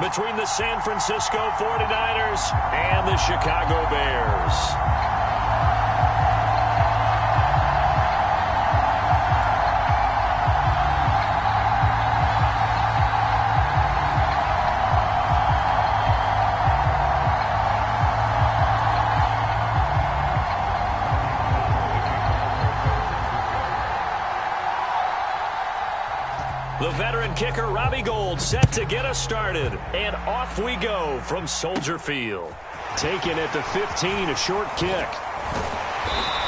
between the San Francisco 49ers and the Chicago Bears. The veteran kicker, Robbie Gould, set to get us started. And off we go from Soldier Field. Taken at the 15, a short kick.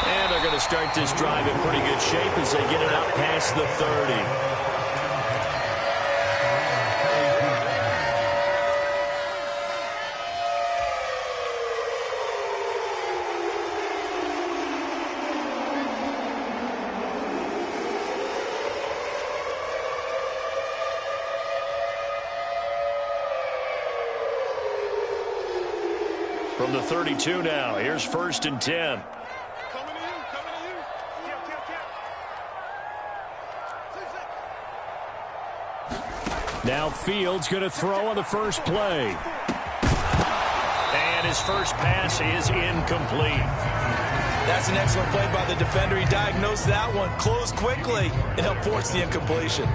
And they're going to start this drive in pretty good shape as they get it up past the 30. From the 32 now, here's 1st and 10. Now Fields going to throw on the first play. And his first pass is incomplete. That's an excellent play by the defender. He diagnosed that one, closed quickly, and helped force the incompletion.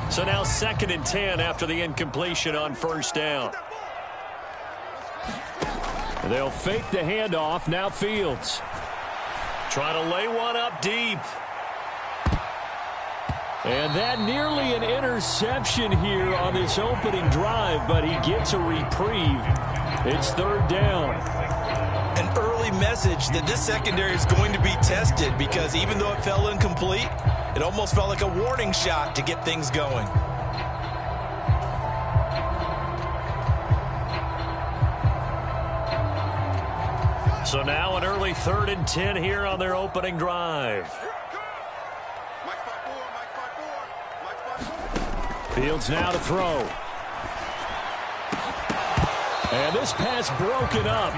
So now 2nd and 10 after the incompletion on 1st down. They'll fake the handoff. Now Fields trying to lay one up deep. And that nearly an interception here on this opening drive, but he gets a reprieve. It's 3rd down. An early message that this secondary is going to be tested, because even though it fell incomplete, it almost felt like a warning shot to get things going. So now an early 3rd and 10 here on their opening drive. Fields now to throw. And this pass broken up.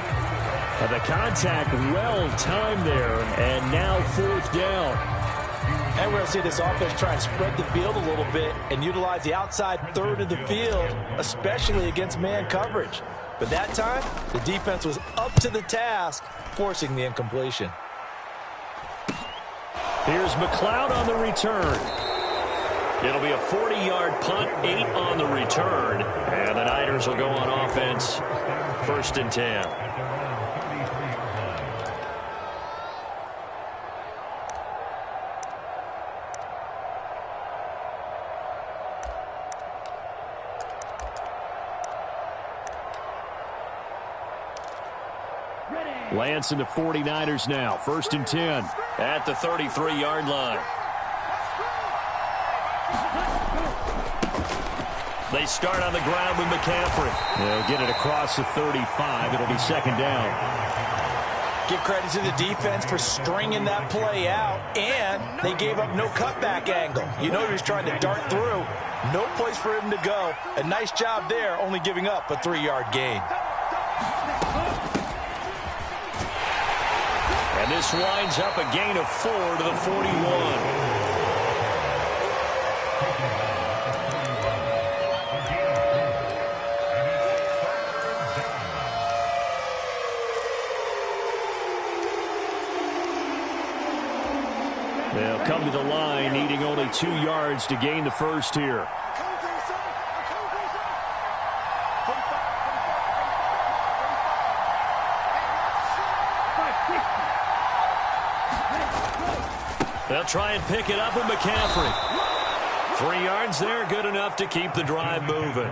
The contact well timed there, and now 4th down. And we're going to see this offense try and spread the field a little bit and utilize the outside third of the field, especially against man coverage. But that time, the defense was up to the task, forcing the incompletion. Here's McLeod on the return. It'll be a 40-yard punt, 8 on the return. And the Niners will go on offense, 1st and 10. Lance and the 49ers now. 1st and 10 at the 33-yard line. They start on the ground with McCaffrey. They'll get it across the 35. It'll be 2nd down. Give credit to the defense for stringing that play out, and they gave up no cutback angle. You know he was trying to dart through. No place for him to go. A nice job there, only giving up a 3-yard gain. And this winds up a gain of 4 to the 41. They'll come to the line, needing only 2 yards to gain the first here. They'll try and pick it up with McCaffrey. 3 yards there, good enough to keep the drive moving.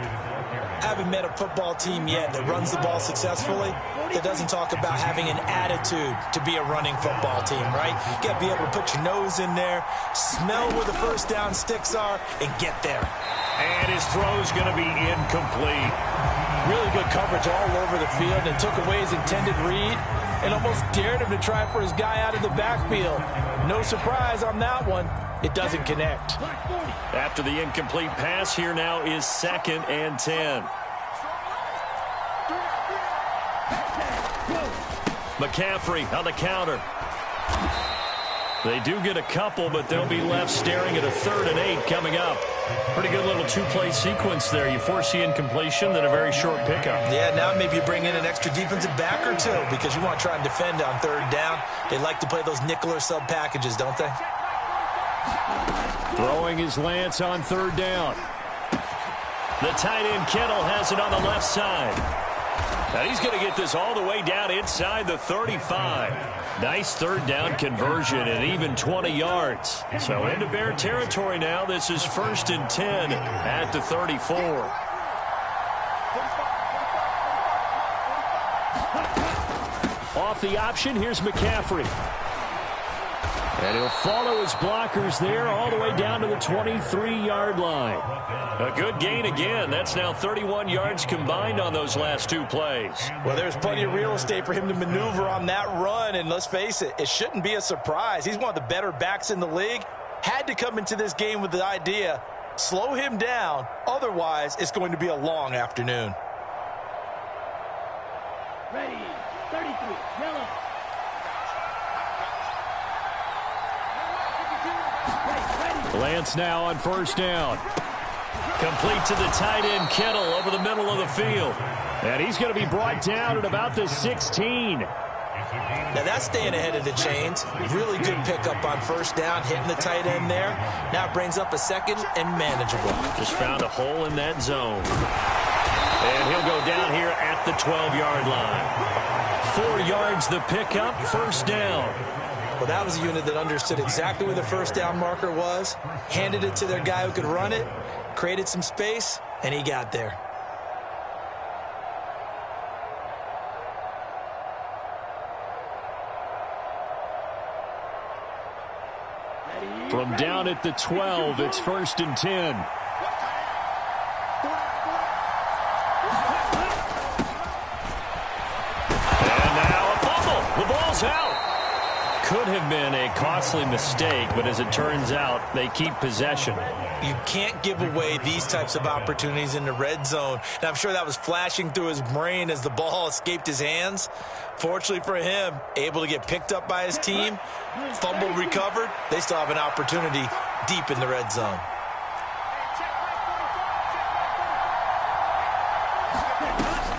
Haven't met a football team yet that runs the ball successfully that doesn't talk about having an attitude to be a running football team, right? You got to be able to put your nose in there, smell where the first down sticks are, and get there. And his throw's going to be incomplete. Really good coverage all over the field, and took away his intended read and almost dared him to try for his guy out of the backfield. No surprise on that one. It doesn't connect. After the incomplete pass, here now is 2nd and 10. McCaffrey on the counter. They do get a couple, but they'll be left staring at a 3rd and 8 coming up. Pretty good little 2-play sequence there. You force the incompletion, then a very short pickup. Yeah, now maybe you bring in an extra defensive back or two because you want to try and defend on 3rd down. They like to play those nickel or sub packages, don't they? Throwing his Lance on 3rd down. The tight end Kittle has it on the left side. And he's going to get this all the way down inside the 35. Nice 3rd down conversion and even 20 yards. So into Bear territory now. This is 1st and 10 at the 34. Off the option, here's McCaffrey. And he'll follow his blockers there all the way down to the 23-yard line. A good gain again. That's now 31 yards combined on those last 2 plays. Well, there's plenty of real estate for him to maneuver on that run, and let's face it, it shouldn't be a surprise. He's one of the better backs in the league. Had to come into this game with the idea, slow him down, otherwise it's going to be a long afternoon. Ready, 33, yellow. Lance now on 1st down. Complete to the tight end Kittle over the middle of the field. And he's going to be brought down at about the 16. Now that's staying ahead of the chains. Really good pickup on 1st down, hitting the tight end there. Now it brings up a 2nd and manageable. Just found a hole in that zone. And he'll go down here at the 12-yard line. 4 yards the pickup, 1st down. Well, that was a unit that understood exactly where the 1st down marker was, handed it to their guy who could run it, created some space, and he got there. From down at the 12, it's 1st and 10. And now a fumble. The ball's out. Could have been a costly mistake, but as it turns out, they keep possession. You can't give away these types of opportunities in the red zone. And I'm sure that was flashing through his brain as the ball escaped his hands. Fortunately for him, able to get picked up by his team, fumble recovered. They still have an opportunity deep in the red zone.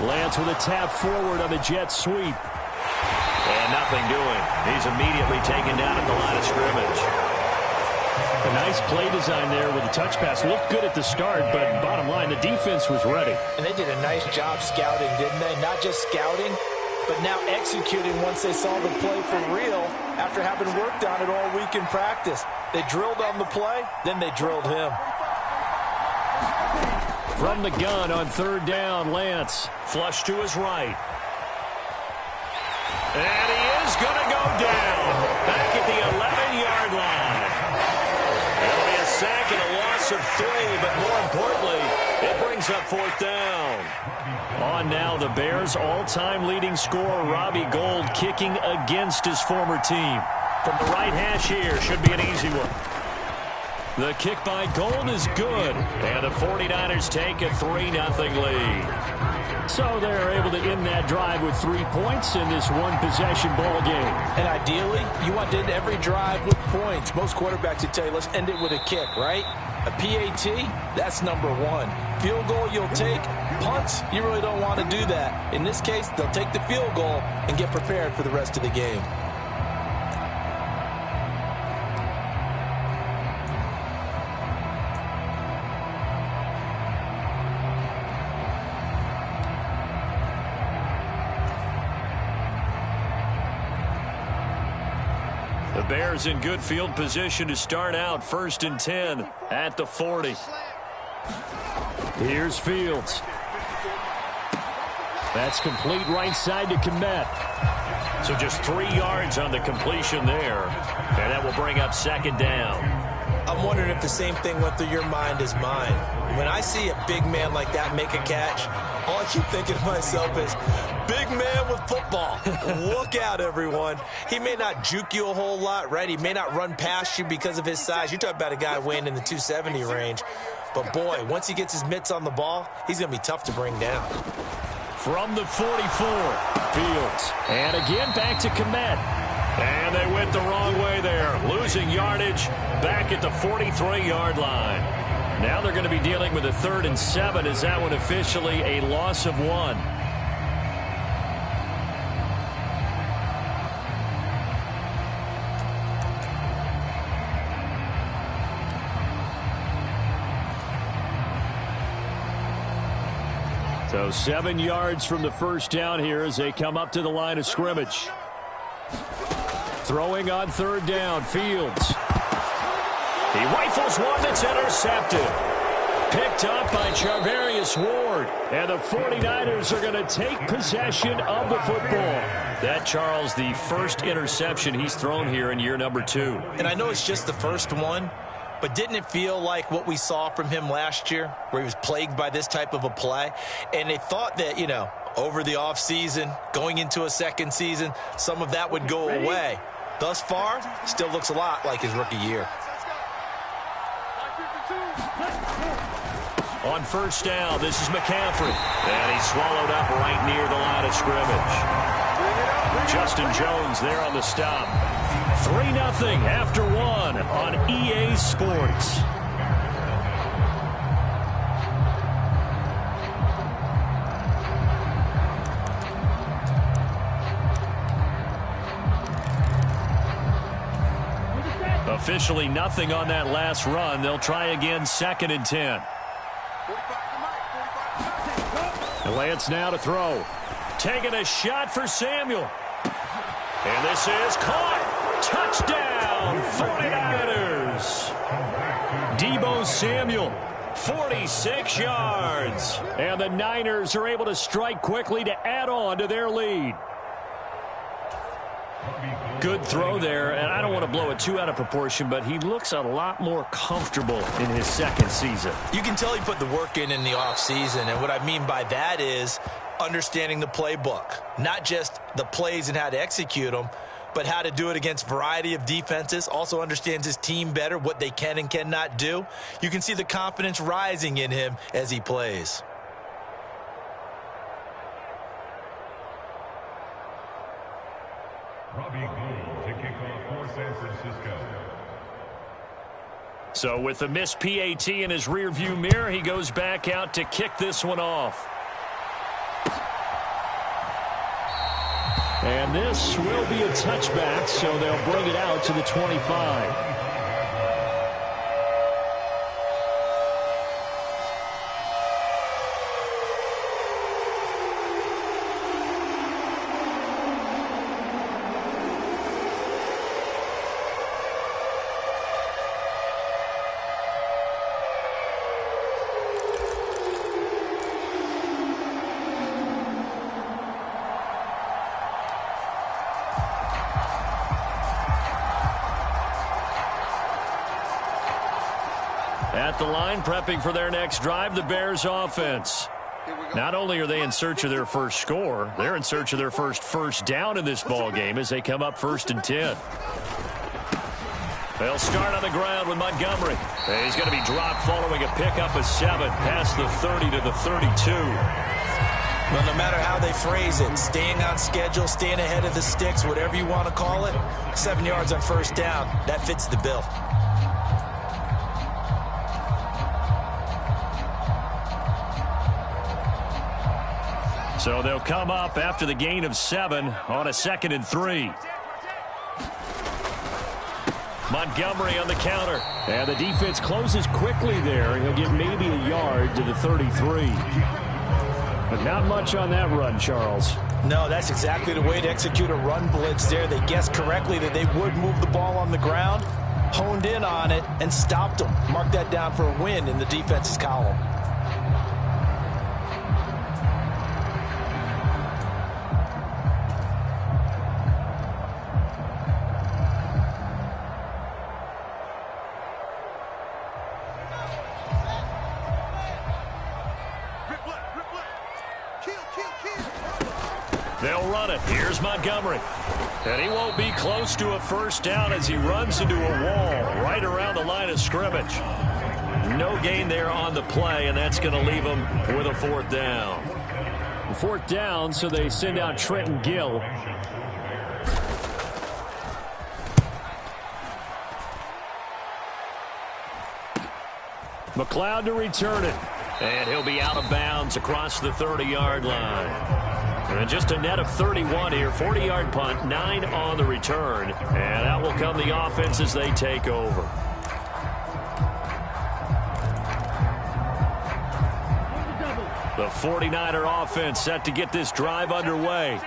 Lance with a tap forward on the jet sweep. And nothing doing. He's immediately taken down at the line of scrimmage. A nice play design there with the touch pass. Looked good at the start, but bottom line, the defense was ready. And they did a nice job scouting, didn't they? Not just scouting, but now executing once they saw the play for real after having worked on it all week in practice. They drilled on the play, then they drilled him. From the gun on 3rd down, Lance. Flush to his right. And he is going to go down back at the 11-yard line. It'll be a sack and a loss of 3, but more importantly, it brings up 4th down. On now, the Bears' all-time leading scorer, Robbie Gould, kicking against his former team. From the right hash here, should be an easy one. The kick by Gould is good, and the 49ers take a 3-0 lead. So they're able to end that drive with 3 points in this one-possession ball game. And ideally, you want to end every drive with points. Most quarterbacks would tell you, let's end it with a kick, right? A PAT, that's number 1. Field goal you'll take. Punts, you really don't want to do that. In this case, they'll take the field goal and get prepared for the rest of the game. The Bears in good field position to start out 1st and 10 at the 40. Here's Fields. That's complete right side to Kmet. So just 3 yards on the completion there. And that will bring up 2nd down. I'm wondering if the same thing went through your mind as mine. When I see a big man like that make a catch, all I keep thinking to myself is, big man with football. Look out, everyone. He may not juke you a whole lot, right? He may not run past you because of his size. You're talking about a guy weighing in the 270 range. But, boy, once he gets his mitts on the ball, he's going to be tough to bring down. From the 44, Fields. And again back to Komet. And they went the wrong way there, losing yardage back at the 43-yard line. Now they're going to be dealing with a 3rd and 7. Is that one officially a loss of 1? So 7 yards from the first down here as they come up to the line of scrimmage. Throwing on 3rd down, Fields. He rifles one that's intercepted. Picked up by Charvarius Ward. And the 49ers are going to take possession of the football. That, Charles, the first interception he's thrown here in year number 2. And I know it's just the first one, but didn't it feel like what we saw from him last year, where he was plagued by this type of a play? And they thought that, over the offseason, going into a second season, some of that would go away. Thus far, still looks a lot like his rookie year. On first down, this is McCaffrey. And he's swallowed up right near the line of scrimmage. Justin Jones there on the stop. 3-0 after 1 on EA Sports. Officially nothing on that last run. They'll try again, 2nd and 10. Lance now to throw. Taking a shot for Samuel. And this is caught. Touchdown, 49ers. Deebo Samuel, 46 yards. And the Niners are able to strike quickly to add on to their lead. Good throw there, and I don't want to blow it too out of proportion, but he looks a lot more comfortable in his second season. You can tell he put the work in the offseason, and what I mean by that is understanding the playbook. Not just the plays and how to execute them, but how to do it against a variety of defenses. Also understands his team better, what they can and cannot do. You can see the confidence rising in him as he plays. So with the missed PAT in his rearview mirror, he goes back out to kick this one off. And this will be a touchback, so they'll bring it out to the 25. At the line, prepping for their next drive, the Bears offense. Not only are they in search of their first score, they're in search of their first down in this ball game as they come up 1st and 10. They'll start on the ground with Montgomery. He's going to be dropped following a pickup of 7 past the 30 to the 32. Well, no matter how they phrase it, staying on schedule, staying ahead of the sticks, whatever you want to call it, 7 yards on first down, that fits the bill. So they'll come up after the gain of 7 on a 2nd and 3. Montgomery on the counter. And the defense closes quickly there. He'll get maybe a yard to the 33. But not much on that run, Charles. No, that's exactly the way to execute a run blitz there. They guessed correctly that they would move the ball on the ground, honed in on it, and stopped them. Mark that down for a win in the defense's column. They'll run it. Here's Montgomery. And he won't be close to a first down as he runs into a wall right around the line of scrimmage. No gain there on the play, and that's going to leave him with a 4th down. 4th down, so they send out Trenton Gill. McLeod to return it. And he'll be out of bounds across the 30-yard line. And just a net of 31 here. 40-yard punt, 9 on the return. And out will come the offense as they take over. The 49er offense set to get this drive underway.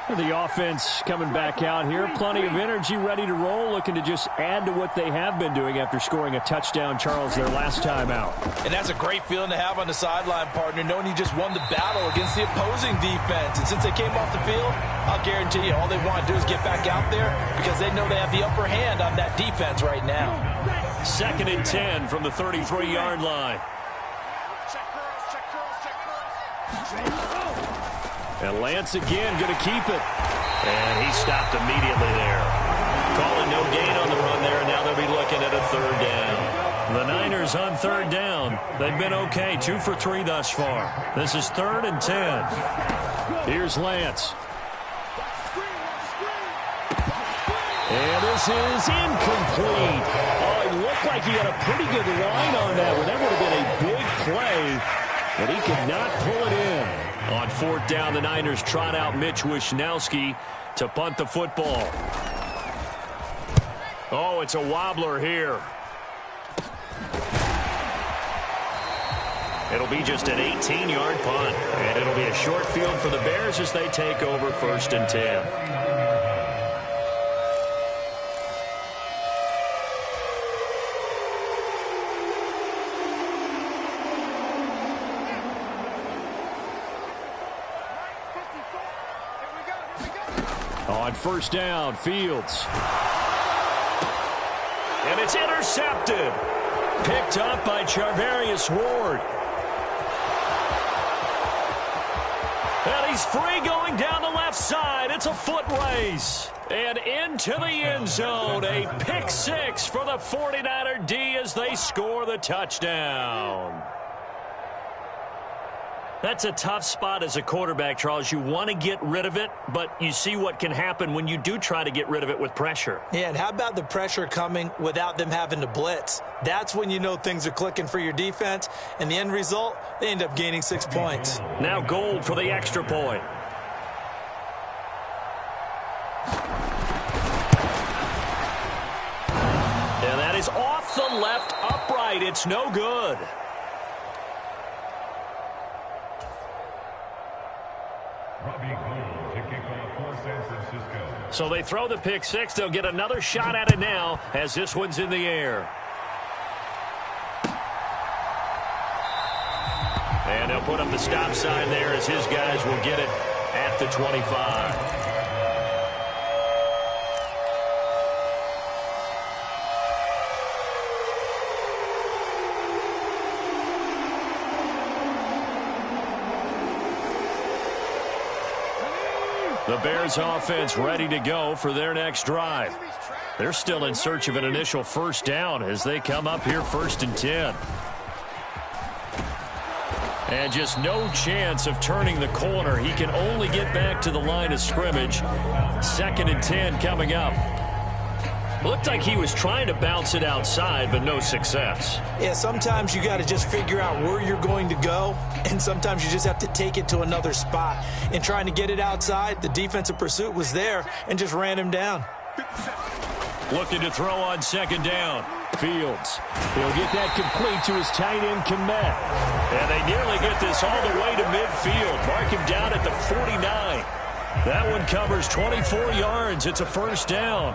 The offense coming back out here. Plenty of energy, ready to roll, looking to just add to what they have been doing after scoring a touchdown, Charles, their last time out. And that's a great feeling to have on the sideline, partner, knowing you just won the battle against the opposing defense. And since they came off the field, I'll guarantee you all they want to do is get back out there because they know they have the upper hand on that defense right now. 2nd and 10 from the 33-yard line. And Lance again going to keep it. And he stopped immediately there. Calling no gain on the run there, and now they'll be looking at a 3rd down. The Niners on 3rd down. They've been okay, 2 for 3 thus far. This is 3rd and 10. Here's Lance. And this is incomplete. Oh, it looked like he had a pretty good line on that one. That would have been a big play, but he could not pull it in. On 4th down, the Niners trot out Mitch Wishnowski to punt the football. Oh, it's a wobbler here. It'll be just an 18-yard punt, and it'll be a short field for the Bears as they take over 1st and 10. On 1st down, Fields. And it's intercepted. Picked up by Charvarius Ward. And he's free going down the left side. It's a foot race. And into the end zone. A pick 6 for the 49er D as they score the touchdown. That's a tough spot as a quarterback, Charles. You want to get rid of it, but you see what can happen when you do try to get rid of it with pressure. Yeah, and how about the pressure coming without them having to blitz? That's when you know things are clicking for your defense, and the end result, they end up gaining 6 points. Now Gold for the extra point. And that is off the left upright. It's no good. So they throw the pick 6. They'll get another shot at it now as this one's in the air. And they'll put up the stop sign there as his guys will get it at the 25. The Bears offense ready to go for their next drive. They're still in search of an initial 1st down as they come up here 1st and 10. And just no chance of turning the corner. He can only get back to the line of scrimmage. 2nd and 10 coming up. Looked like he was trying to bounce it outside, but no success. Yeah, sometimes you got to just figure out where you're going to go, and sometimes you just have to take it to another spot. In trying to get it outside, the defensive pursuit was there and just ran him down. Looking to throw on 2nd down. Fields. He'll get that complete to his tight end, Komet. And they nearly get this all the way to midfield. Mark him down at the 49. That one covers 24 yards. It's a 1st down.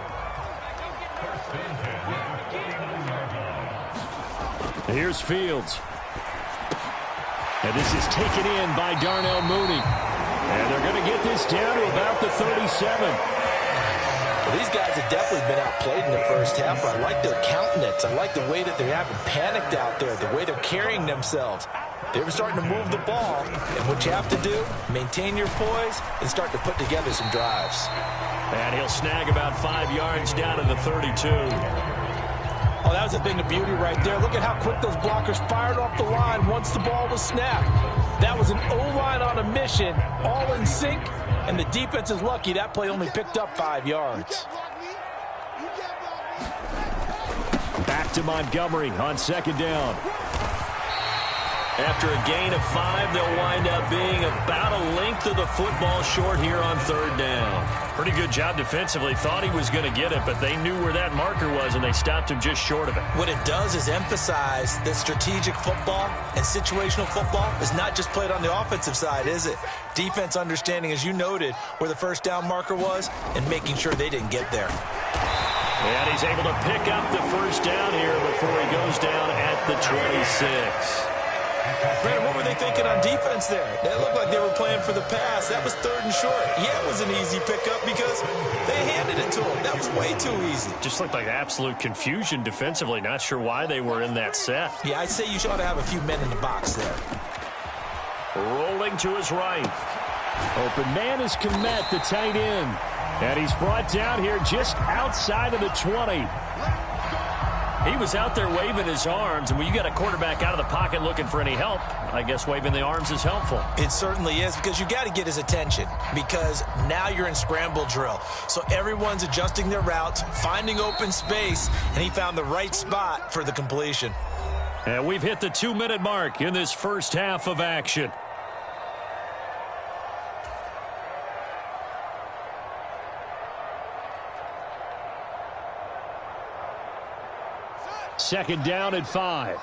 Here's Fields. And this is taken in by Darnell Mooney. And they're going to get this down to about the 37. Well, these guys have definitely been outplayed in the 1st half. I like their countenance. I like the way that they haven't panicked out there, the way they're carrying themselves. They were starting to move the ball. And what you have to do, maintain your poise and start to put together some drives. And he'll snag about 5 yards down in the 32. Oh, that was a thing of beauty right there. Look at how quick those blockers fired off the line once the ball was snapped. That was an O-line on a mission, all in sync, and the defense is lucky that play only picked up 5 yards. Back to Montgomery on second down. After a gain of 5, they'll wind up being about a length of the football short here on third down. Pretty good job defensively. Thought he was going to get it, but they knew where that marker was, and they stopped him just short of it. What it does is emphasize that strategic football and situational football is not just played on the offensive side, is it? Defense understanding, as you noted, where the first down marker was and making sure they didn't get there. And he's able to pick up the first down here before he goes down at the 26. Brandon, what were they thinking on defense there? They looked like they were playing for the pass. That was third and short. Yeah, it was an easy pickup because they handed it to him. That was way too easy. Just looked like absolute confusion defensively. Not sure why they were in that set. Yeah, I'd say you ought to have a few men in the box there. Rolling to his right. Open man is Kmet, the tight end. And he's brought down here just outside of the 20. He was out there waving his arms, and when you got a quarterback out of the pocket looking for any help, I guess waving the arms is helpful. It certainly is, because you got to get his attention, because now you're in scramble drill. So everyone's adjusting their routes, finding open space, and he found the right spot for the completion. And we've hit the 2-minute mark in this first half of action. Second down and 5.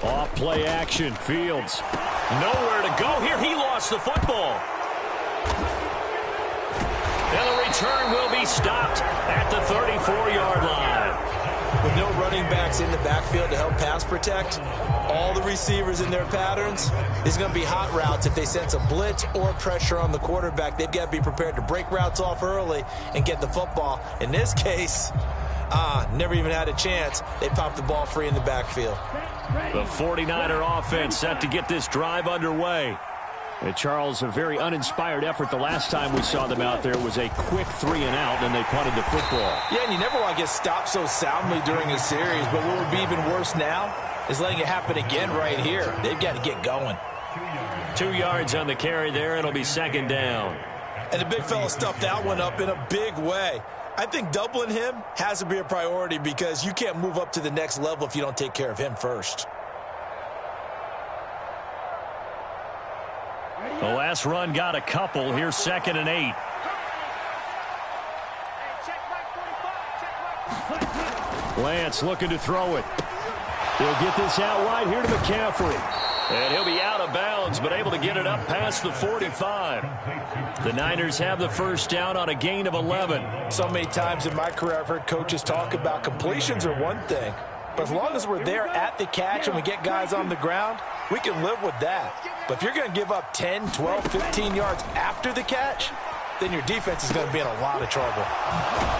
Off play action. Fields. Nowhere to go here. He lost the football. And the return will be stopped at the 34-yard line. With no running backs in the backfield to help pass protect, all the receivers in their patterns, it's going to be hot routes if they sense a blitz or pressure on the quarterback. They've got to be prepared to break routes off early and get the football. In this case, never even had a chance. They popped the ball free in the backfield. The 49er offense set to get this drive underway. And Charles, a very uninspired effort. The last time we saw them out there was a quick 3-and-out, and they punted the football. Yeah, and you never want to get stopped so soundly during a series, but what would be even worse now is letting it happen again right here. They've got to get going. 2 yards on the carry there. It'll be second down. And the big fella stuffed that one up in a big way. I think doubling him has to be a priority because you can't move up to the next level if you don't take care of him first. The last run got a couple. Here's second and 8. Lance looking to throw it. He'll get this out wide here to McCaffrey. And he'll be out of bounds, but able to get it up past the 45. The Niners have the first down on a gain of 11. So many times in my career I've heard coaches talk about completions are one thing. But as long as we're there at the catch and we get guys on the ground, we can live with that. But if you're going to give up 10, 12, 15 yards after the catch, then your defense is going to be in a lot of trouble.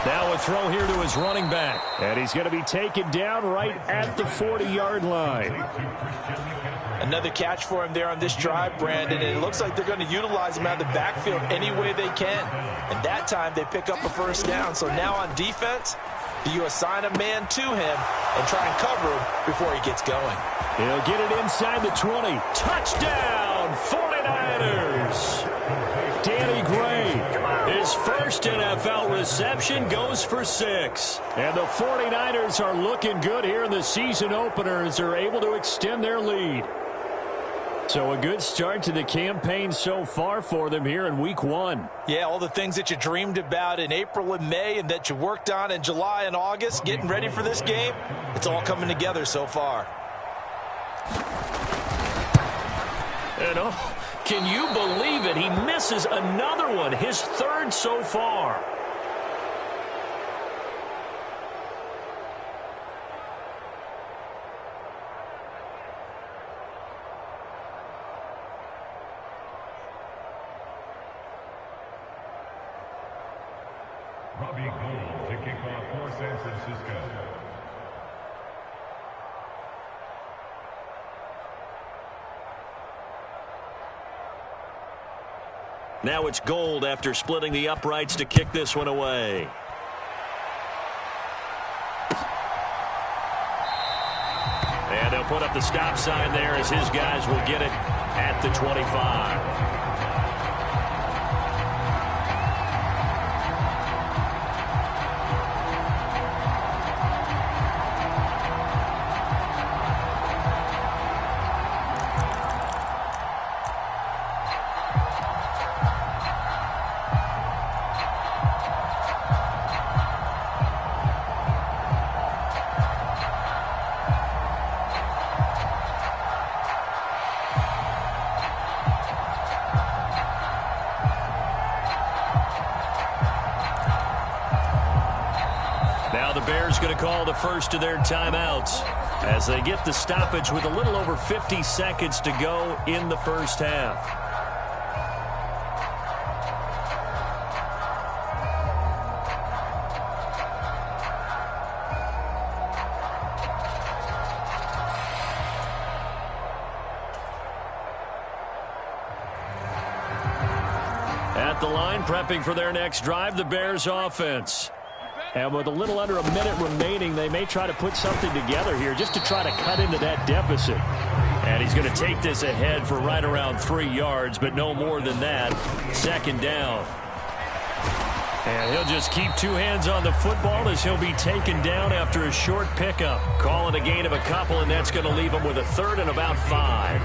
Now a throw here to his running back. And he's going to be taken down right at the 40-yard line. Another catch for him there on this drive, Brandon. And it looks like they're going to utilize him out of the backfield any way they can. And that time they pick up a first down. So now on defense, you assign a man to him and try and cover him before he gets going. He'll get it inside the 20. Touchdown, 49ers. Danny Gray, his first NFL reception, goes for 6. And the 49ers are looking good here in the season opener as they're able to extend their lead. So a good start to the campaign so far for them here in week 1. Yeah, all the things that you dreamed about in April and May and that you worked on in July and August, getting ready for this game, it's all coming together so far. And can you believe it? He misses another one, his third so far. Robbie Gould to kick off for San Francisco. Now it's Gould after splitting the uprights to kick this one away. put up the stop sign there as his guys will get it at the 25. Now the Bears going to call the first of their timeouts as they get the stoppage with a little over 50 seconds to go in the first half. At the line, prepping for their next drive, the Bears offense. And with a little under a minute remaining, they may try to put something together here just to try to cut into that deficit. And he's going to take this ahead for right around 3 yards, but no more than that. Second down. And he'll just keep two hands on the football as he'll be taken down after a short pickup. Calling a gain of a couple, and that's going to leave him with a third and about 5.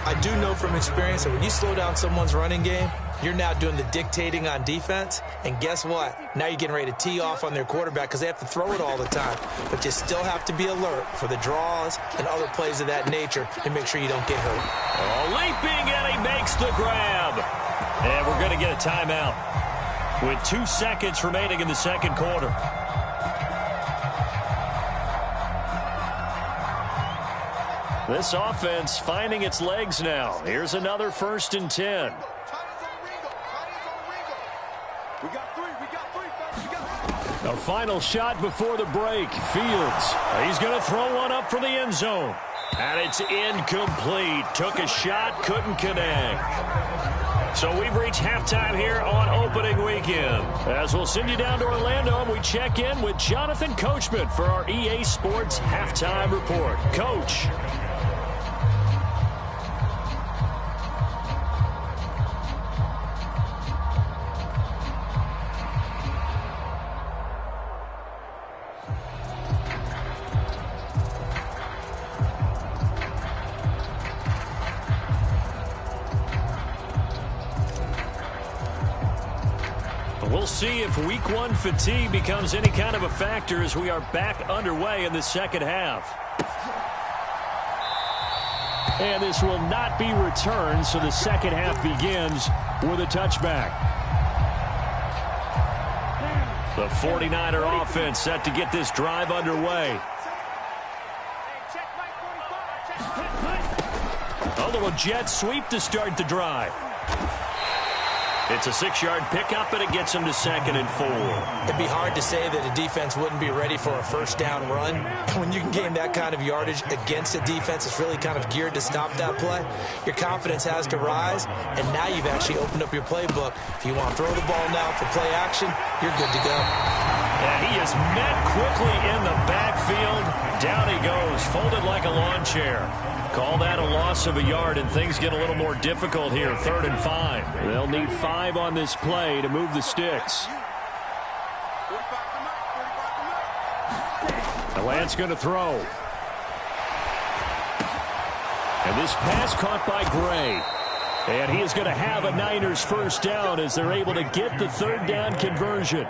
I do know from experience that when you slow down someone's running game, you're now doing the dictating on defense, and guess what? Now you're getting ready to tee off on their quarterback because they have to throw it all the time. But you still have to be alert for the draws and other plays of that nature and make sure you don't get hurt. Oh, leaping, and he makes the grab. And we're going to get a timeout with 2 seconds remaining in the second quarter. This offense finding its legs now. Here's another 1st and 10. A final shot before the break. Fields. He's going to throw one up for the end zone. And it's incomplete. Took a shot, couldn't connect. So we've reached halftime here on opening weekend. As we'll send you down to Orlando, and we check in with Jonathan Coachman for our EA Sports Halftime Report. Coach. We'll see if week 1 fatigue becomes any kind of a factor as we are back underway in the second half. And this will not be returned, so the second half begins with a touchback. The 49er offense set to get this drive underway. A little jet sweep to start the drive. It's a 6-yard pickup, and it gets him to 2nd and 4. It'd be hard to say that a defense wouldn't be ready for a first down run. When you can gain that kind of yardage against a defense that's really kind of geared to stop that play, your confidence has to rise, and now you've actually opened up your playbook. If you want to throw the ball now for play action, you're good to go. And he is met quickly in the backfield. Down he goes, folded like a lawn chair. Call that a loss of a yard, and things get a little more difficult here. 3rd and 5. They'll need 5 on this play to move the sticks. And Lance going to throw. And this pass caught by Gray. And he is going to have a Niners first down as they're able to get the 3rd down conversion.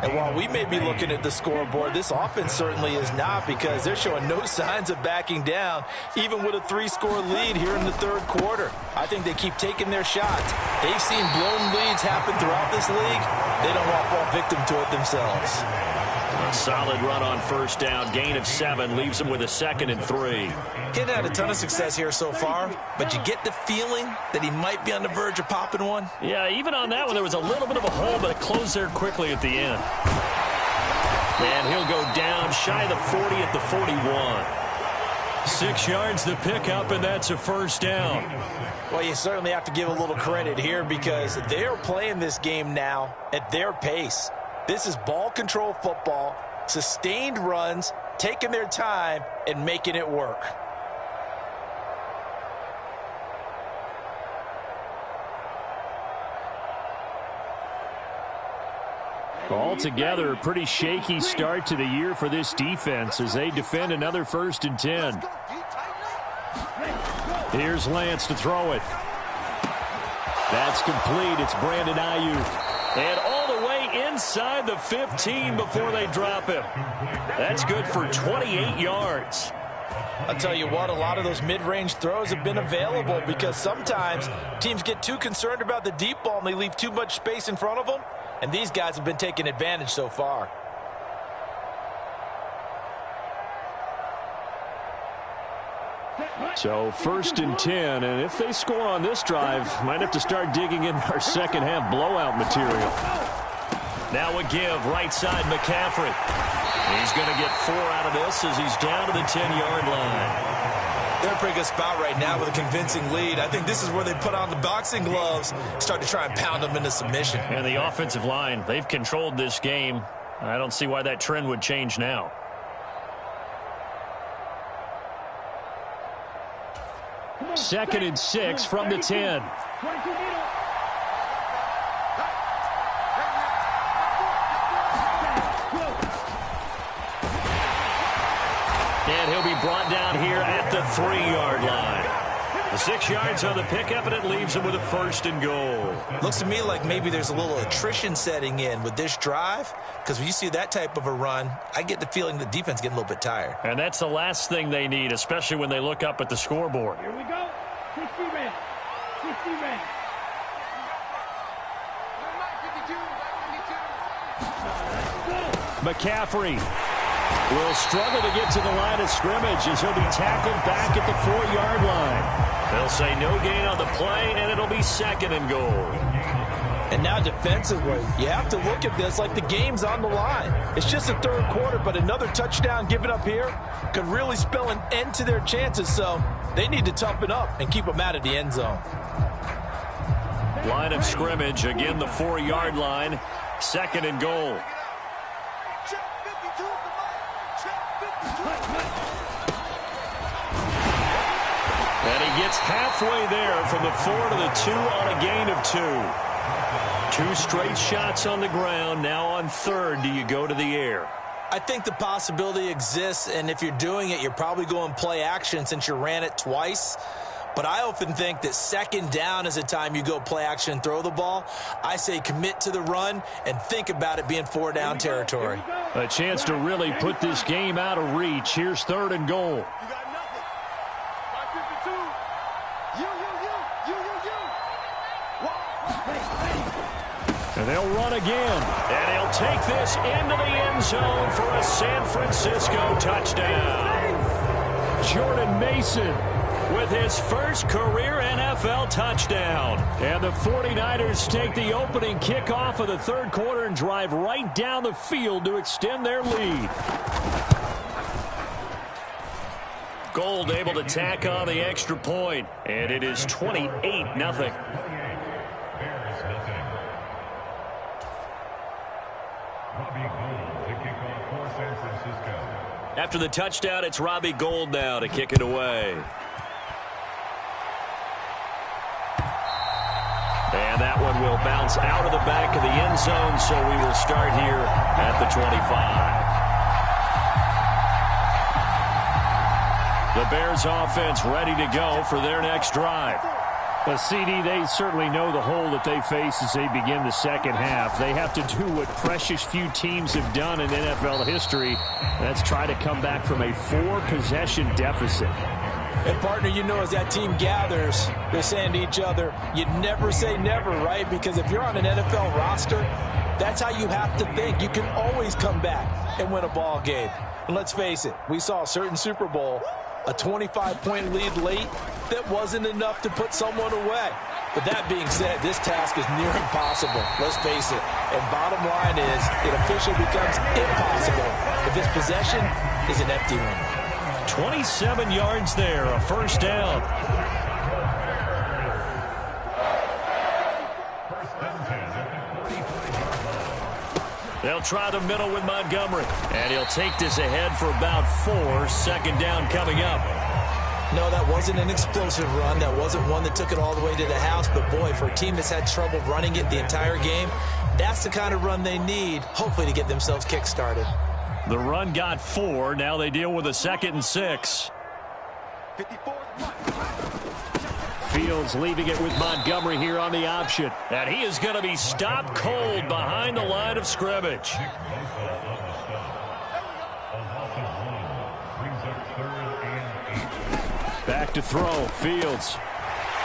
And while we may be looking at the scoreboard, this offense certainly is not, because they're showing no signs of backing down, even with a 3-score lead here in the 3rd quarter. I think they keep taking their shots. They've seen blown leads happen throughout this league. They don't want to fall victim to it themselves. A solid run on first down. Gain of 7 leaves them with a 2nd and 3. He's had a ton of success here so far, but you get the feeling that he might be on the verge of popping one. Yeah, even on that one, there was a little bit of a hole, but it closed there quickly at the end. And he'll go down shy of the 40 at the 41. 6 yards the pickup, and that's a first down. Well, you certainly have to give a little credit here, because they're playing this game now at their pace. This is ball control football, sustained runs, taking their time, and making it work. Altogether, a pretty shaky start to the year for this defense as they defend another 1st and 10. Here's Lance to throw it. That's complete. It's Brandon Ayuk. And all the way inside the 15 before they drop him. That's good for 28 yards. I'll tell you what, a lot of those mid-range throws have been available because sometimes teams get too concerned about the deep ball and they leave too much space in front of them. And these guys have been taking advantage so far. So 1st and 10, and if they score on this drive, might have to start digging in our second half blowout material. Now a give, right side McCaffrey. He's going to get 4 out of this as he's down to the 10-yard line. They're in a pretty good spot right now with a convincing lead. I think this is where they put on the boxing gloves, start to try and pound them into submission. And the offensive line, they've controlled this game. I don't see why that trend would change now. Second and 6 from the 10. And he'll be brought down here at the 3-yard line. The 6 yards on the pickup, and it leaves him with a 1st and goal. Looks to me like maybe there's a little attrition setting in with this drive, because when you see that type of a run, I get the feeling the defense getting a little bit tired. And that's the last thing they need, especially when they look up at the scoreboard. Here we go. 60 ready. 60 ready. McCaffrey will struggle to get to the line of scrimmage as he'll be tackled back at the 4-yard line. They'll say no gain on the play, and it'll be 2nd and goal. And now defensively, you have to look at this like the game's on the line. It's just the 3rd quarter, but another touchdown given up here could really spell an end to their chances, so they need to toughen up and keep them out of the end zone. Line of scrimmage, again the 4-yard line, 2nd and goal. And he gets halfway there from the 4 to the 2 on a gain of 2. 2 straight shots on the ground. Now on 3rd, do you go to the air? I think the possibility exists, and if you're doing it, you're probably going play action since you ran it twice. But I often think that 2nd down is a time you go play action and throw the ball. I say commit to the run and think about it being 4-down territory. A chance to really put this game out of reach. Here's 3rd and goal. And they'll run again. And he'll take this into the end zone for a San Francisco touchdown. Jordan Mason with his first career NFL touchdown. And the 49ers take the opening kickoff of the 3rd quarter and drive right down the field to extend their lead. Gold able to tack on the extra point, and it is 28-0. After the touchdown, it's Robbie Gould now to kick it away. And that one will bounce out of the back of the end zone, so we will start here at the 25. The Bears offense ready to go for their next drive. But CD, they certainly know the hole that they face as they begin the second half. They have to do what precious few teams have done in NFL history. That's try to come back from a 4-possession deficit. And, partner, you know, as that team gathers, they're saying to each other, you never say never, right? Because if you're on an NFL roster, that's how you have to think. You can always come back and win a ball game. And let's face it, we saw a certain Super Bowl, a 25-point lead late, that wasn't enough to put someone away. But that being said, this task is near impossible. Let's face it. And bottom line is, it officially becomes impossible if this possession is an empty one. 27 yards there, a 1st down. They'll try the middle with Montgomery. And he'll take this ahead for about 4. 2nd down coming up. No, that wasn't an explosive run. That wasn't one that took it all the way to the house. But, boy, for a team that's had trouble running it the entire game, That's the kind of run they need, hopefully, to get themselves kick-started. The run got 4. Now they deal with a 2nd and 6. Fields leaving it with Montgomery here on the option. And he is going to be stopped cold behind the line of scrimmage. Back to throw. Fields.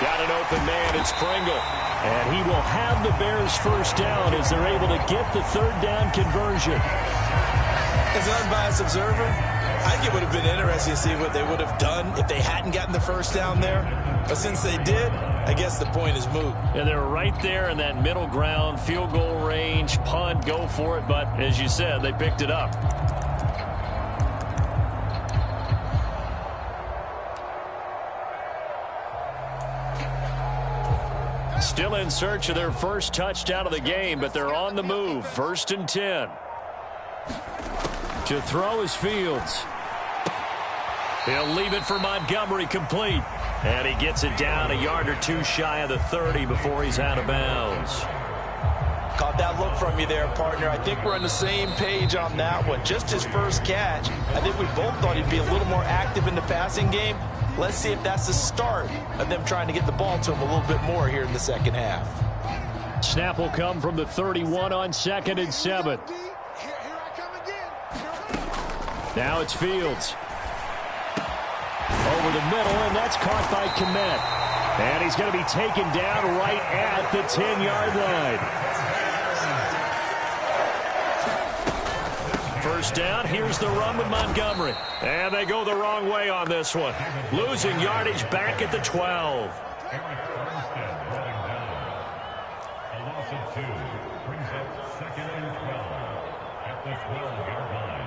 Got an open man. It's Pringle. And he will have the Bears first down as they're able to get the 3rd down conversion. As an unbiased observer, I think it would have been interesting to see what they would have done if they hadn't gotten the first down there. But since they did, I guess the point is moot. And they're right there in that middle ground, field goal range, punt, go for it. But as you said, they picked it up. Still in search of their first touchdown of the game, but they're on the move. 1st and 10. To throw is Fields. He'll leave it for Montgomery, complete. And he gets it down a yard or 2 shy of the 30 before he's out of bounds. Caught that look from you there, partner. I think we're on the same page on that one. Just his first catch. I think we both thought he'd be a little more active in the passing game. Let's see if that's the start of them trying to get the ball to him a little bit more here in the second half. Snap will come from the 31 on 2nd and 7. Now it's Fields. Over the middle, and that's caught by Kmet. And he's going to be taken down right at the 10-yard line. First down, here's the run with Montgomery. And they go the wrong way on this one. Losing yardage back at the 12. A loss of 2 brings up 2nd and 12 at the 12-yard line.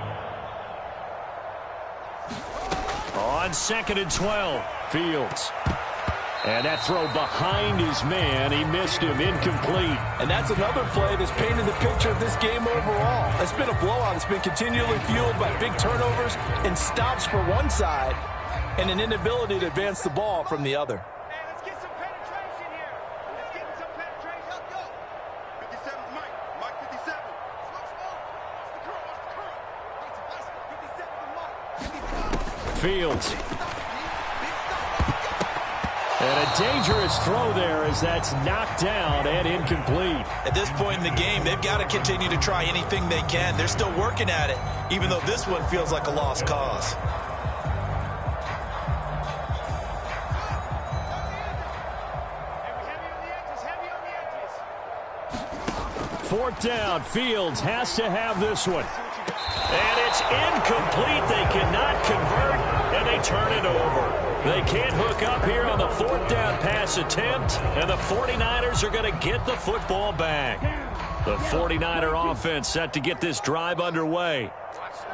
On 2nd and 12, Fields. And that throw behind his man, he missed him, incomplete. And that's another play that's painted the picture of this game overall. It's been a blowout. It's been continually fueled by big turnovers and stops for one side and an inability to advance the ball from the other. Hey, let's get some penetration here. Let's get some penetration. Let's go. 57's Mike. Mike 57. Slow, slow. Watch the curl. 57's Mike. Fields. And a dangerous throw there as that's knocked down and incomplete. At this point in the game, they've got to continue to try anything they can. They're still working at it, even though this one feels like a lost cause. Fourth down, Fields has to have this one. And it's incomplete. They cannot convert, and they turn it over. They can't hook up here on the 4th down pass attempt, and the 49ers are going to get the football back. The 49er offense set to get this drive underway.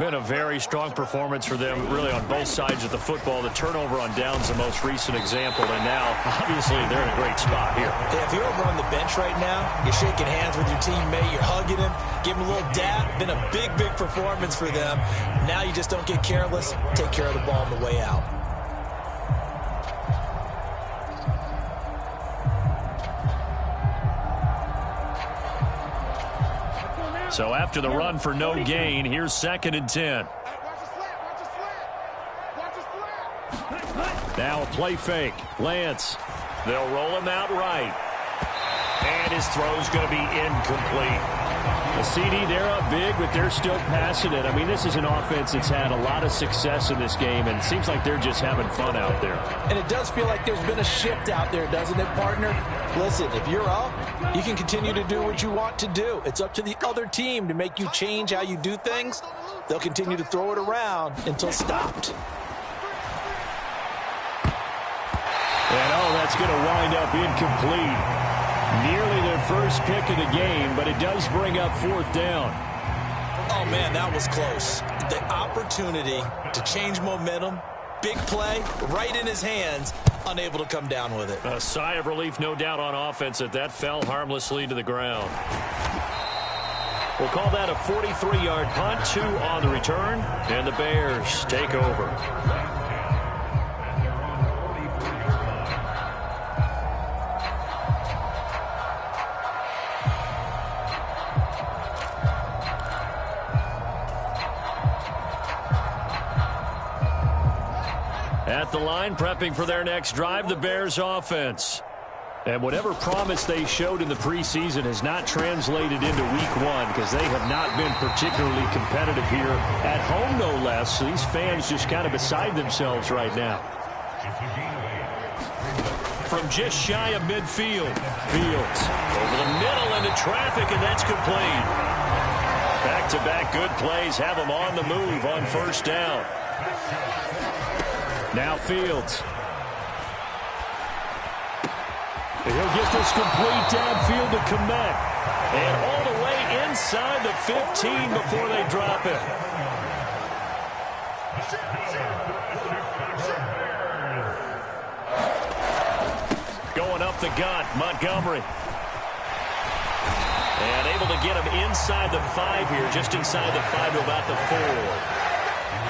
Been a very strong performance for them, really, on both sides of the football. The turnover on downs the most recent example, and now, obviously, they're in a great spot here. Yeah, if you're over on the bench right now, you're shaking hands with your teammate, you're hugging him, give him a little dap. Been a big, big performance for them. Now you just don't get careless. Take care of the ball on the way out. So after the run for no gain, here's 2nd and 10. Now a play fake. Lance. They'll roll him out right. And his throw's going to be incomplete. The CD, they're up big, but they're still passing it. I mean, this is an offense that's had a lot of success in this game, and it seems like they're just having fun out there. And it does feel like there's been a shift out there, doesn't it, partner? Listen, if you're up, you can continue to do what you want to do. It's up to the other team to make you change how you do things. They'll continue to throw it around until stopped. And, oh, that's going to wind up incomplete. Nearly their first pick of the game, but it does bring up 4th down. Oh, man, that was close. The opportunity to change momentum, big play, right in his hands, unable to come down with it. A sigh of relief, no doubt, on offense that fell harmlessly to the ground. We'll call that a 43-yard punt, 2 on the return, and the Bears take over. At the line, prepping for their next drive, the Bears offense. And whatever promise they showed in the preseason has not translated into week one because they have not been particularly competitive here at home, no less. So these fans just kind of beside themselves right now. From just shy of midfield, Fields over the middle into traffic, and that's complete. Back-to-back good plays have them on the move on first down. Now Fields. He'll get this complete downfield to Kmet. And all the way inside the 15 before they drop it. Going up the gut, Montgomery. And able to get him inside the 5 here, just inside the 5 to about the 4.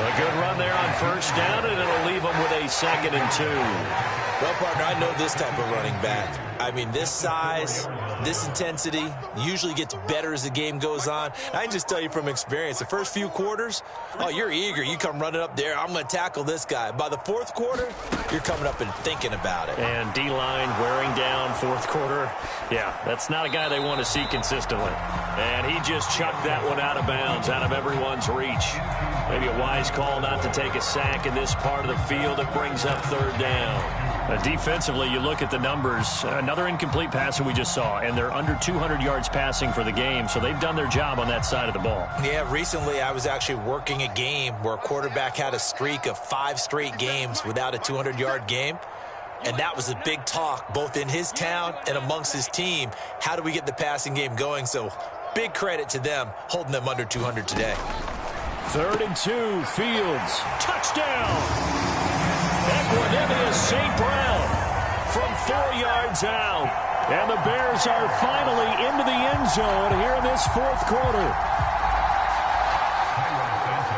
A good run there on first down, and it'll leave them with a 2nd and 2. Well, partner, I know this type of running back. I mean, this size, this intensity usually gets better as the game goes on. I can just tell you from experience, the first few quarters, oh, you're eager. You come running up there, I'm going to tackle this guy. By the 4th quarter, you're coming up and thinking about it. And D-line wearing down 4th quarter. Yeah, that's not a guy they want to see consistently. And he just chucked that one out of bounds, out of everyone's reach. Maybe a wise call not to take a sack in this part of the field. It brings up 3rd down. Defensively, you look at the numbers. Another incomplete pass that we just saw, and they're under 200 yards passing for the game, so they've done their job on that side of the ball. Yeah, recently I was actually working a game where a quarterback had a streak of 5 straight games without a 200-yard game, and that was a big talk both in his town and amongst his team. How do we get the passing game going? So big credit to them holding them under 200 today. 3rd and 2, Fields. Touchdown! Equanimeous St. Brown from 4 yards out. And the Bears are finally into the end zone here in this 4th quarter.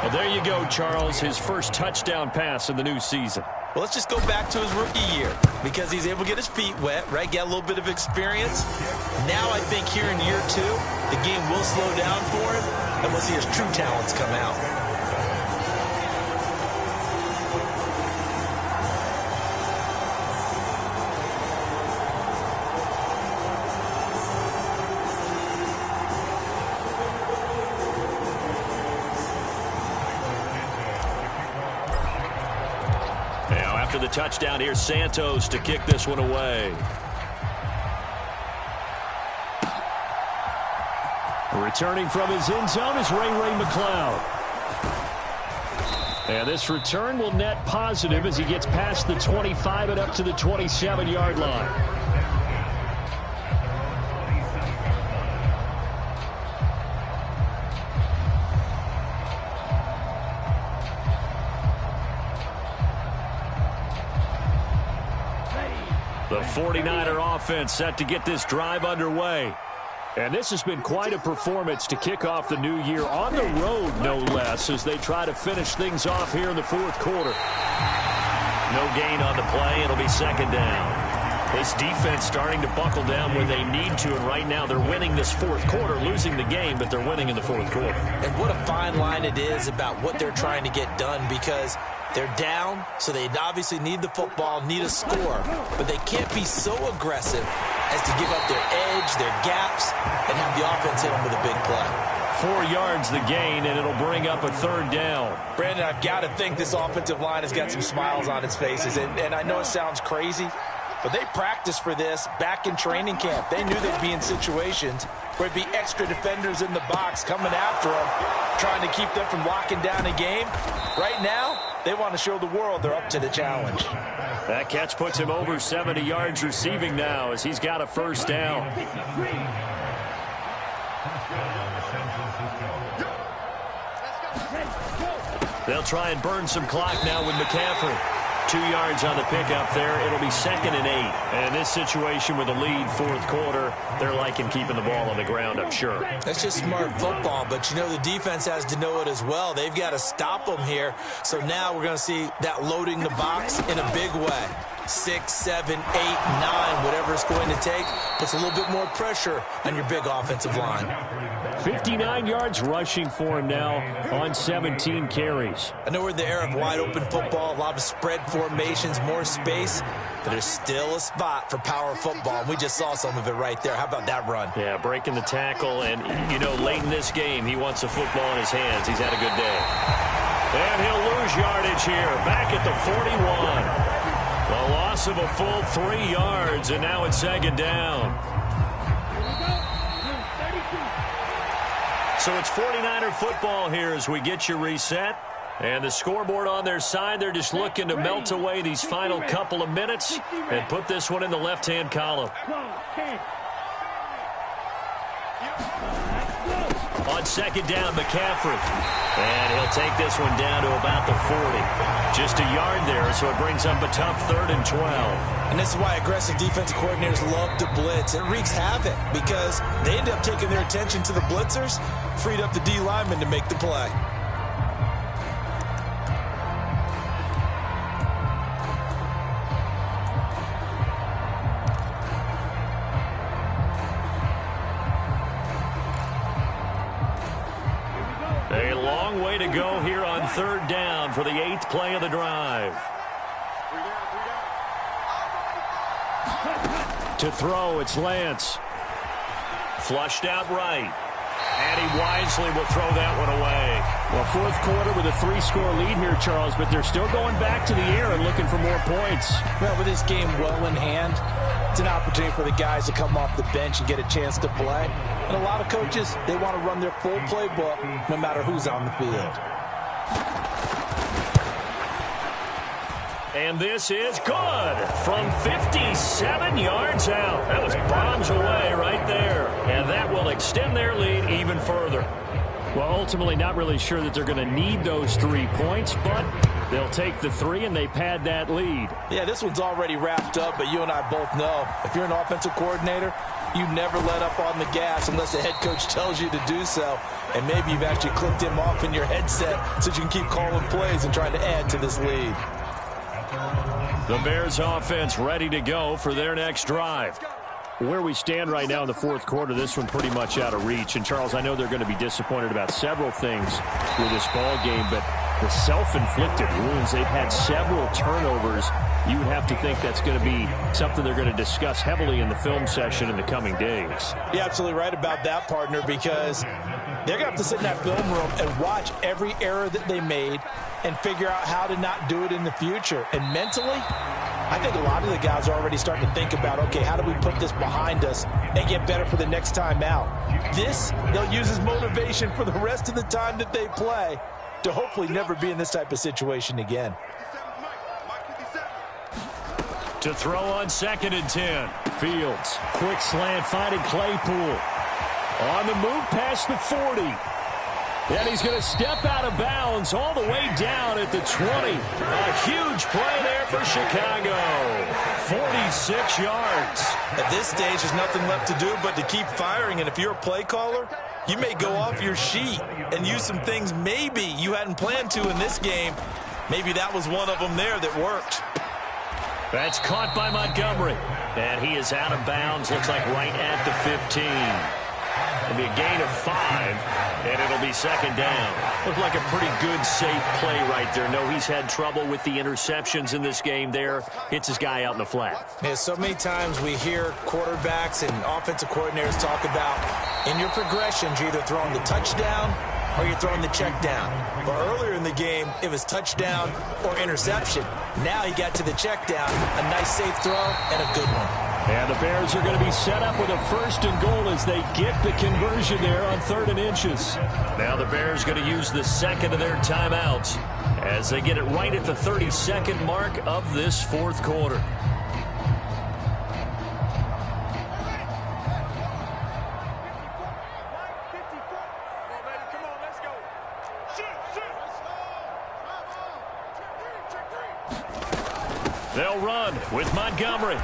Well, there you go, Charles. His first touchdown pass in the new season. Well, let's just go back to his rookie year because he's able to get his feet wet, right? Get a little bit of experience. Now I think here in year 2, the game will slow down for him, and we'll see his true talents come out. After the touchdown, here's Santos to kick this one away. Returning from his end zone is Ray McCloud. And this return will net positive as he gets past the 25 and up to the 27-yard line. The 49er offense set to get this drive underway. And this has been quite a performance to kick off the new year on the road, no less, as they try to finish things off here in the 4th quarter. No gain on the play. It'll be 2nd down. This defense starting to buckle down when they need to, and right now they're winning this 4th quarter, losing the game, but they're winning in the 4th quarter. And what a fine line it is about what they're trying to get done, because they're down, so they obviously need the football, need a score, but they can't be so aggressive as to give up their edge, their gaps, and have the offense hit them with a big play. 4 yards the gain, and it'll bring up a 3rd down. Brandon, I've got to think this offensive line has got some smiles on its faces, and I know it sounds crazy, but they practiced for this back in training camp. They knew they'd be in situations where it'd be extra defenders in the box coming after them, trying to keep them from locking down a game. Right now, they want to show the world they're up to the challenge. That catch puts him over 70 yards receiving now as he's got a 1st down. They'll try and burn some clock now with McCaffrey. 2 yards on the pickup there. It'll be 2nd and 8. And in this situation with a lead 4th quarter, they're liking keeping the ball on the ground, I'm sure. That's just smart football, but you know the defense has to know it as well. They've got to stop them here. So now we're going to see that loading the box in a big way. 6, 7, 8, 9, whatever it's going to take, puts a little bit more pressure on your big offensive line. 59 yards rushing for him now on 17 carries. I know we're in the era of wide-open football, a lot of spread formations, more space, but there's still a spot for power football, and we just saw some of it right there. How about that run? Yeah, breaking the tackle, and, you know, late in this game, he wants the football in his hands. He's had a good day. And he'll lose yardage here, back at the 41. The loss of a full 3 yards, and now it's second down. So it's 49er football here as we get you reset. And the scoreboard on their side, they're just looking to melt away these final couple of minutes and put this one in the left-hand column. On second down, McCaffrey. And he'll take this one down to about the 40. Just a yard there, so it brings up a tough 3rd and 12. And this is why aggressive defensive coordinators love to blitz. It wreaks havoc because they end up taking their attention to the blitzers, freed up the D lineman to make the play. A long way to go here on 3rd down for the 8th play of the drive. To throw, it's Lance. Flushed out right. And he wisely will throw that one away. Well, 4th quarter with a 3-score lead here, Charles, but they're still going back to the air and looking for more points. Well, with this game well in hand, it's an opportunity for the guys to come off the bench and get a chance to play. And a lot of coaches, they want to run their full playbook no matter who's on the field. And this is good from 57 yards out. That was bombs away right there. And that will extend their lead even further. Well, ultimately not really sure that they're going to need those 3 points, but they'll take the 3 and they pad that lead. Yeah, this one's already wrapped up, but you and I both know if you're an offensive coordinator, you never let up on the gas unless the head coach tells you to do so. And maybe you've actually clicked him off in your headset so you can keep calling plays and trying to add to this lead. The Bears offense ready to go for their next drive. Where we stand right now in the 4th quarter, this one pretty much out of reach. And, Charles, I know they're going to be disappointed about several things with this ball game, but the self-inflicted wounds, they've had several turnovers. You would have to think that's going to be something they're going to discuss heavily in the film session in the coming days. You're absolutely right about that, partner, because they're going to have to sit in that film room and watch every error that they made and figure out how to not do it in the future. And mentally, I think a lot of the guys are already starting to think about, okay, how do we put this behind us and get better for the next time out? This, they'll use as motivation for the rest of the time that they play to hopefully never be in this type of situation again. To throw on 2nd and 10. Fields, quick slant, finding Claypool. On the move past the 40. And he's going to step out of bounds all the way down at the 20. A huge play there for Chicago. 46 yards. At this stage, there's nothing left to do but to keep firing. And if you're a play caller, you may go off your sheet and use some things maybe you hadn't planned to in this game. Maybe that was one of them there that worked. That's caught by Montgomery. And he is out of bounds, looks like right at the 15. It'll be a gain of 5, and it'll be 2nd down. Looked like a pretty good, safe play right there. No, he's had trouble with the interceptions in this game there. Hits his guy out in the flat. Yeah, so many times we hear quarterbacks and offensive coordinators talk about in your progressions, you're either throwing the touchdown or you're throwing the check down. But earlier in the game, it was touchdown or interception. Now he got to the check down, a nice safe throw, and a good one. And the Bears are going to be set up with a 1st and goal as they get the conversion there on 3rd and inches. Now the Bears going to use the 2nd of their timeouts as they get it right at the 32nd mark of this 4th quarter. They'll run with Montgomery.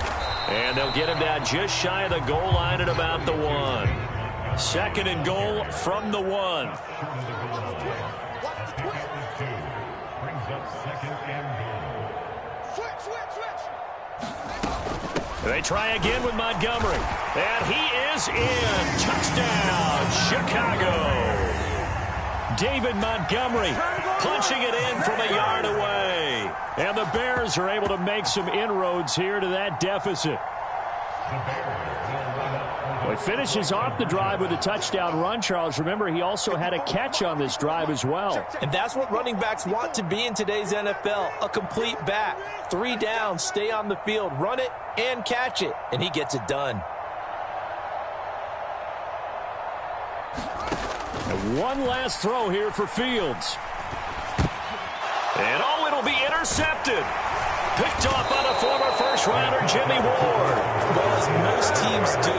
And they'll get him down just shy of the goal line at about the 1. 2nd and goal from the 1. Brings up 2nd and goal. Switch. They try again with Montgomery. And he is in. Touchdown, Chicago. David Montgomery punching it in from a yard away. And the Bears are able to make some inroads here to that deficit. Well, he finishes off the drive with a touchdown run, Charles. Remember, he also had a catch on this drive as well. And that's what running backs want to be in today's NFL, a complete back. 3 downs, stay on the field, run it, and catch it. And he gets it done. And one last throw here for Fields. And oh, it'll be intercepted. Picked off by the former first-rounder Jimmy Ward. Well, as most teams do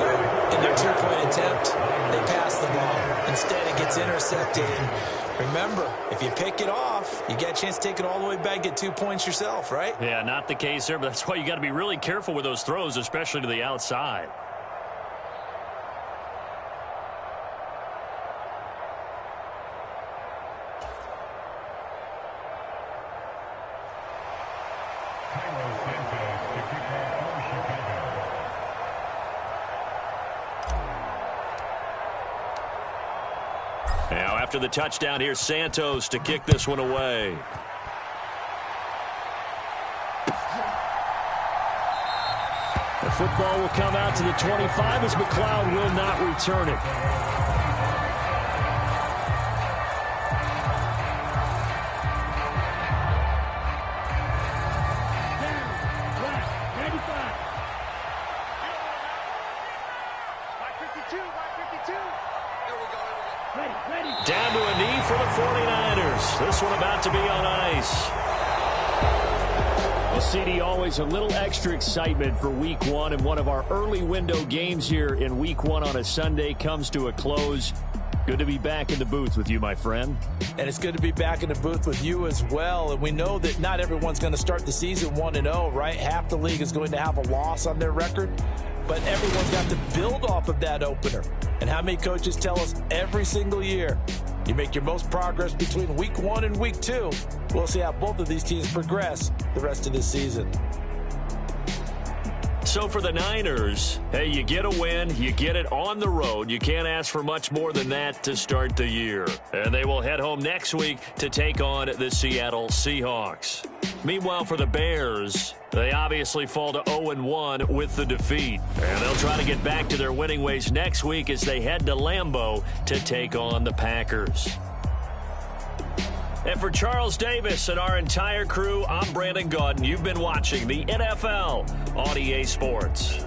in their two-point attempt, they pass the ball. Instead, it gets intercepted. And remember, if you pick it off, you get a chance to take it all the way back, get 2 points yourself, right? Yeah, not the case there, but that's why you got to be really careful with those throws, especially to the outside. Now, after the touchdown, here's Santos to kick this one away. The football will come out to the 25 as McLeod will not return it. Down to a knee for the 49ers. This one about to be on ice. Well, CD, always a little extra excitement for Week 1, and one of our early window games here in Week 1 on a Sunday comes to a close. Good to be back in the booth with you, my friend. And it's good to be back in the booth with you as well. And we know that not everyone's going to start the season 1-0, right? Half the league is going to have a loss on their record. But everyone's got to build off of that opener. And how many coaches tell us every single year, you make your most progress between Week 1 and Week 2. We'll see how both of these teams progress the rest of this season. So for the Niners, hey, you get a win, you get it on the road. You can't ask for much more than that to start the year. And they will head home next week to take on the Seattle Seahawks. Meanwhile, for the Bears, they obviously fall to 0-1 with the defeat. And they'll try to get back to their winning ways next week as they head to Lambeau to take on the Packers. And for Charles Davis and our entire crew, I'm Brandon Gaudin. You've been watching the NFL on EA Sports.